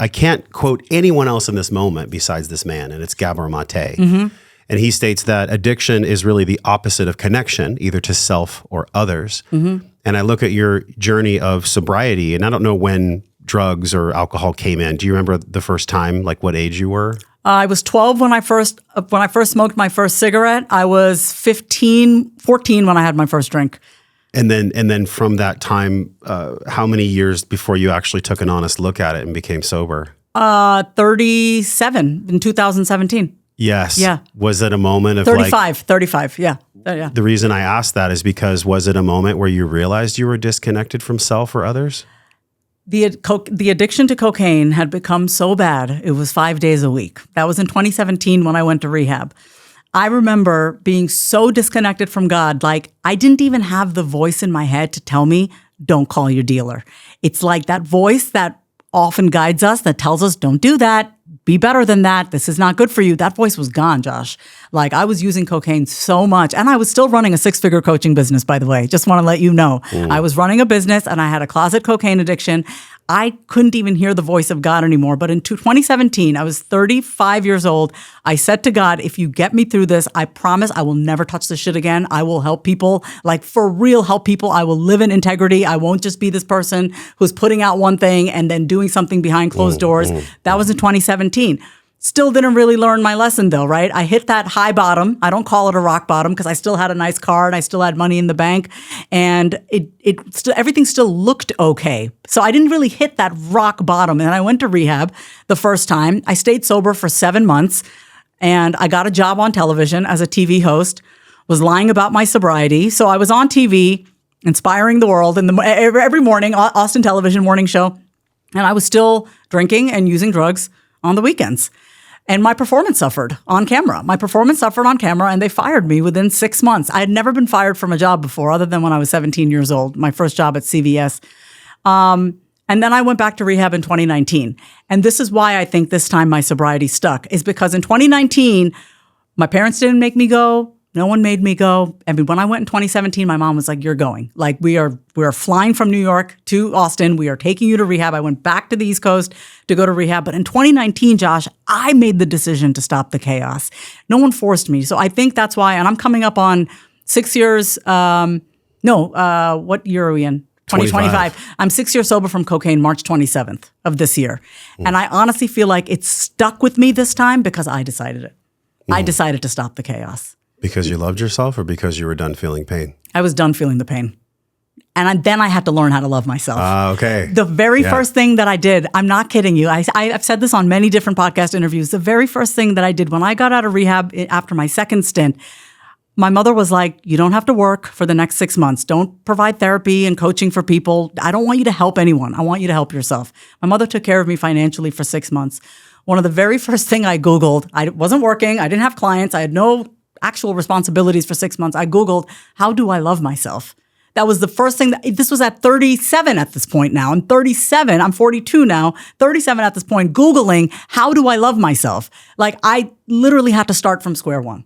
I can't quote anyone else in this moment besides this man, and it's Gabor Mate. And he states that addiction is really the opposite of connection, either to self or others. And I look at your journey of sobriety, and I don't know when drugs or alcohol came in. Do you remember the first time, like what age you were? I was 12 when I first smoked my first cigarette. I was 14 when I had my first drink. And then from that time, how many years before you actually took an honest look at it and became sober? 37 in 2017. Yes. Yeah. Was it a moment of 35, yeah. Yeah. The reason I asked that is because was it a moment where you realized you were disconnected from self or others? The addiction to cocaine had become so bad, it was 5 days a week. That was in 2017 when I went to rehab. I remember being so disconnected from God, like I didn't even have the voice in my head to tell me, don't call your dealer. It's like that voice that often guides us, that tells us, don't do that. Be better than that. This is not good for you. That voice was gone, Josh. Like I was using cocaine so much. And I was still running a 6-figure coaching business, by the way. Just want to let you know. I was running a business and I had a closet cocaine addiction. I couldn't even hear the voice of God anymore. But in 2017, I was 35 years old. I said to God, if you get me through this, I promise I will never touch this shit again. I will help people, like for real help people. I will live in integrity. I won't just be this person who's putting out one thing and then doing something behind closed doors. That was in 2017. Still didn't really learn my lesson though, right? I hit that high bottom. I don't call it a rock bottom because I still had a nice car and I still had money in the bank, and everything still looked okay. So I didn't really hit that rock bottom. And I went to rehab the first time. I stayed sober for 7 months, and I got a job on television as a TV host. Was lying about my sobriety, so I was on TV, inspiring the world every morning, Austin Television morning show, and I was still drinking and using drugs on the weekends. And my performance suffered on camera. And they fired me within 6 months. I had never been fired from a job before, other than when I was 17 years old, my first job at CVS. And then I went back to rehab in 2019. And this is why I think this time my sobriety stuck, is because in 2019, my parents didn't make me go. No one made me go. I mean, when I went in 2017, my mom was like, you're going. Like, we are flying from New York to Austin. We are taking you to rehab. I went back to the East Coast to go to rehab. But in 2019, Josh, I made the decision to stop the chaos. No one forced me. So I think that's why, and I'm coming up on 6 years. What year are we in? 2025. I'm 6 years sober from cocaine, March 27th of this year. And I honestly feel like it stuck with me this time because I decided it. I decided to stop the chaos. Because you loved yourself or because you were done feeling pain? I was done feeling the pain. And then I had to learn how to love myself. Okay. The very first thing that I did, I'm not kidding you. I've said this on many different podcast interviews. The very first thing that I did when I got out of rehab after my second stint, my mother was like, you don't have to work for the next 6 months. Don't provide therapy and coaching for people. I don't want you to help anyone. I want you to help yourself. My mother took care of me financially for 6 months. One of the very first thing I Googled, I wasn't working. I didn't have clients. I had no actual responsibilities for 6 months. I Googled, how do I love myself? That was the first thing. This was at 37 at this point now. I'm 37. I'm 42 now. 37 at this point. Googling, how do I love myself? Like, I literally had to start from square one.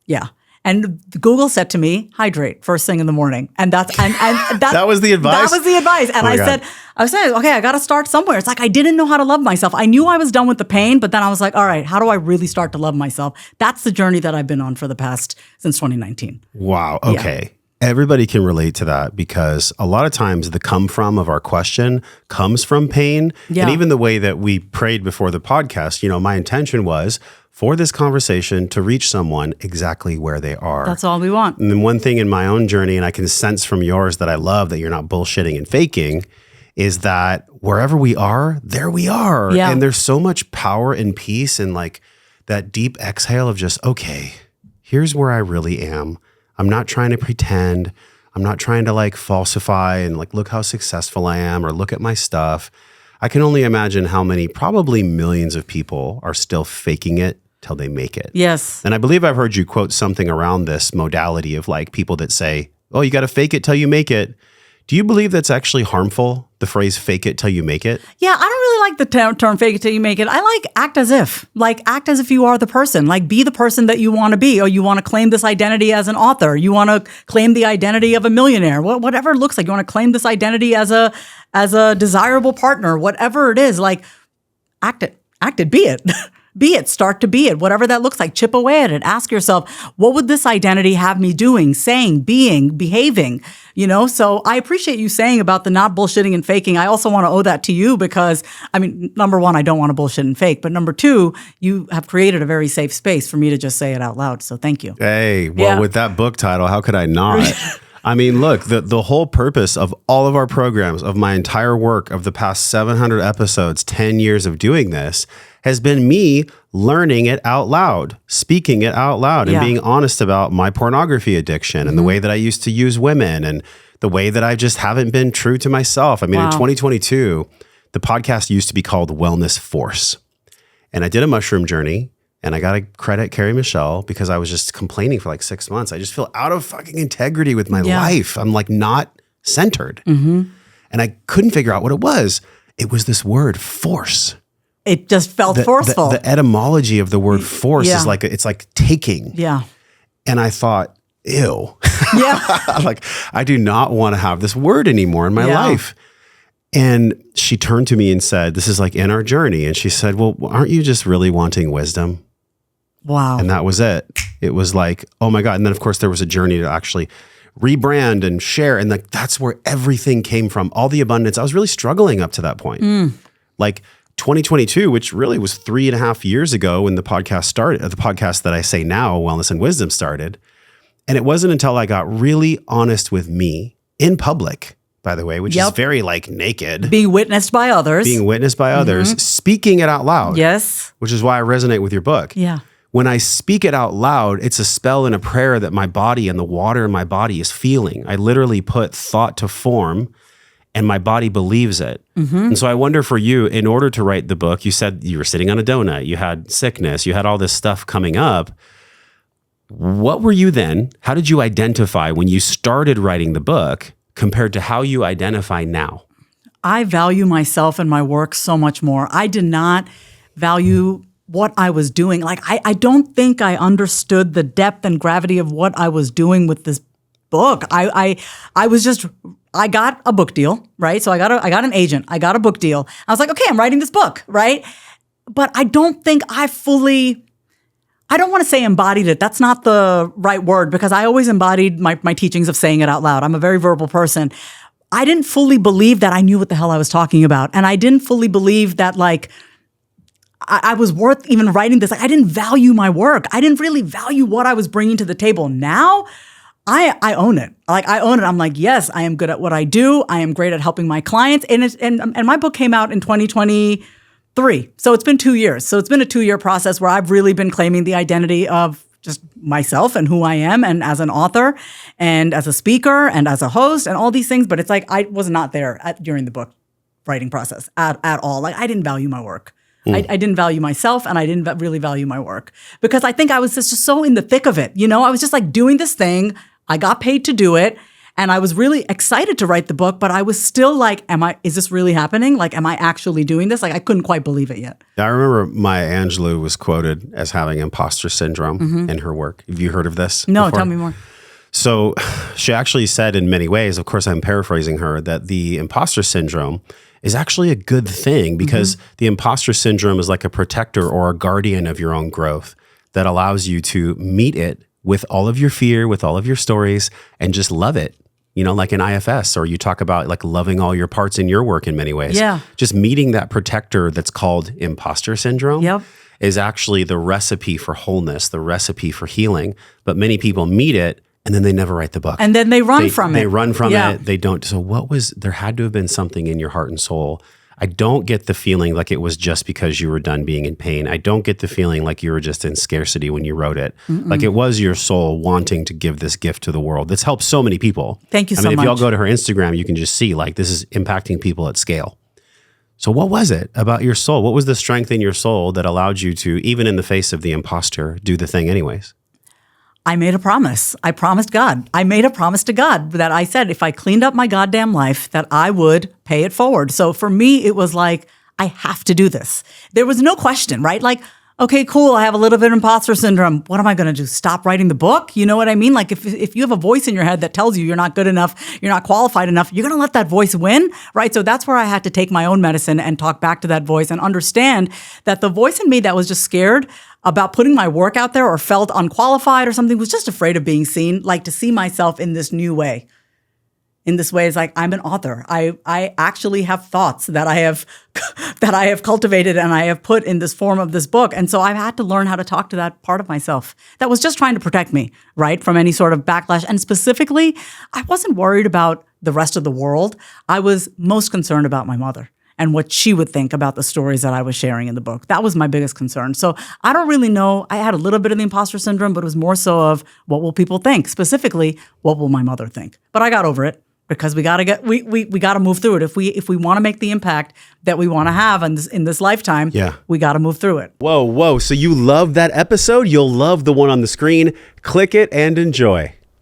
Yeah. And Google said to me, hydrate first thing in the morning. And that was the advice? That was the advice. And I said, okay, I got to start somewhere. It's like I didn't know how to love myself. I knew I was done with the pain, but then I was like, all right, how do I really start to love myself? That's the journey that I've been on since 2019. Wow. Okay. Yeah. Everybody can relate to that because a lot of times the come from of our question comes from pain. Yeah. And even the way that we prayed before the podcast, my intention was for this conversation to reach someone exactly where they are. That's all we want. And then one thing in my own journey, and I can sense from yours that I love that you're not bullshitting and faking, is that wherever we are, there we are. Yeah. And there's so much power and peace and like that deep exhale of just, okay, here's where I really am. I'm not trying to pretend. I'm not trying to like falsify and like look how successful I am or look at my stuff. I can only imagine how many, probably millions of people are still faking it till they make it. Yes. And I believe I've heard you quote something around this modality of like people that say, oh, you got to fake it till you make it. Do you believe that's actually harmful, the phrase fake it till you make it? Yeah, I don't really like the term fake it till you make it. I like act as if. Like act as if you are the person. Like be the person that you want to be, or you want to claim this identity as an author. You want to claim the identity of a millionaire. Whatever it looks like. You want to claim this identity as a desirable partner. Whatever it is. Like act it, be it. Be it, start to be it, whatever that looks like. Chip away at it. Ask yourself, what would this identity have me doing, saying, being, behaving? So I appreciate you saying about the not bullshitting and faking. I also want to owe that to you because, number one, I don't want to bullshit and fake. But number two, you have created a very safe space for me to just say it out loud. So thank you. Hey, well, with that book title, how could I not? Look, the whole purpose of all of our programs, of my entire work, of the past 700 episodes, 10 years of doing this, has been me learning it out loud, speaking it out loud, and being honest about my pornography addiction and the way that I used to use women and the way that I just haven't been true to myself. In 2022, the podcast used to be called Wellness Force. And I did a mushroom journey. And I got to credit Carrie Michelle because I was just complaining for like 6 months. I just feel out of fucking integrity with my life. I'm like not centered. And I couldn't figure out what it was. It was this word, force. It just felt forceful. The etymology of the word force is like, it's like taking. Yeah. And I thought, ew. Yeah. Like, I do not want to have this word anymore in my life. And she turned to me and said, this is like in our journey. And she said, well, aren't you just really wanting wisdom? Wow. And that was it. It was like, oh my God. And then of course there was a journey to actually rebrand and share. And like, that's where everything came from. All the abundance. I was really struggling up to that point. Like 2022, which really was 3.5 years ago when the podcast started, the podcast that I say now, Wellness and Wisdom, started. And it wasn't until I got really honest with me in public, by the way, which is very like naked. Being witnessed by others. Speaking it out loud. Yes. Which is why I resonate with your book. Yeah. When I speak it out loud, it's a spell and a prayer that my body and the water in my body is feeling. I literally put thought to form and my body believes it. And so I wonder for you, in order to write the book, you said you were sitting on a donut, you had sickness, you had all this stuff coming up. What were you then? How did you identify when you started writing the book compared to how you identify now? I value myself and my work so much more. I did not value what I was doing. Like, I don't think I understood the depth and gravity of what I was doing with this book. I got a book deal, right? So I got an agent. I got a book deal. I was like, okay, I'm writing this book, right? But I don't think I don't want to say embodied it. That's not the right word because I always embodied my teachings of saying it out loud. I'm a very verbal person. I didn't fully believe that I knew what the hell I was talking about. And I didn't fully believe that like I was worth even writing this. Like, I didn't value my work. I didn't really value what I was bringing to the table. Now I own it. Like, I own it. I'm like, yes, I am good at what I do. I am great at helping my clients. And my book came out in 2023. So it's been 2 years. So it's been a 2-year process where I've really been claiming the identity of just myself and who I am, and as an author and as a speaker and as a host and all these things. But it's like I was not there during the book writing process at all. Like, I didn't value my work. I didn't value myself, and I didn't really value my work because I think I was just so in the thick of it. I was just like doing this thing. I got paid to do it, and I was really excited to write the book, but I was still like, is this really happening? Like, am I actually doing this? Like, I couldn't quite believe it yet. I remember Maya Angelou was quoted as having imposter syndrome in her work. Have you heard of this? No, before? Tell me more. So she actually said in many ways, of course I'm paraphrasing her, that the imposter syndrome is actually a good thing because the imposter syndrome is like a protector or a guardian of your own growth that allows you to meet it with all of your fear, with all of your stories, and just love it. Like in IFS, or you talk about like loving all your parts in your work in many ways. Yeah. Just meeting that protector that's called imposter syndrome is actually the recipe for wholeness, the recipe for healing. But many people meet it and then they never write the book. And then they run from it. They run from it. They don't. So there had to have been something in your heart and soul. I don't get the feeling like it was just because you were done being in pain. I don't get the feeling like you were just in scarcity when you wrote it. Like it was your soul wanting to give this gift to the world. That's helped so many people. Thank you so much. If y'all go to her Instagram, you can just see like this is impacting people at scale. So what was it about your soul? What was the strength in your soul that allowed you to, even in the face of the imposter, do the thing anyways? I made a promise. I promised God. I made a promise to God that I said if I cleaned up my goddamn life, that I would pay it forward. So for me, it was like, I have to do this. There was no question, right? Like, okay, cool, I have a little bit of imposter syndrome. What am I going to do? Stop writing the book? You know what I mean? Like if you have a voice in your head that tells you you're not good enough, you're not qualified enough, you're going to let that voice win, right? So that's where I had to take my own medicine and talk back to that voice and understand that the voice in me that was just scared about putting my work out there or felt unqualified or something was just afraid of being seen, like to see myself in this new way. In this way, it's like I'm an author. I actually have thoughts that I have cultivated and I have put in this form of this book. And so I've had to learn how to talk to that part of myself that was just trying to protect me, right, from any sort of backlash. And specifically, I wasn't worried about the rest of the world. I was most concerned about my mother and what she would think about the stories that I was sharing in the book. That was my biggest concern. So I don't really know. I had a little bit of the imposter syndrome, but it was more so of what will people think? Specifically, what will my mother think? But I got over it. Because we gotta move through it. If we want to make the impact that we want to have in this lifetime, we gotta move through it. Whoa. So you love that episode? You'll love the one on the screen. Click it and enjoy.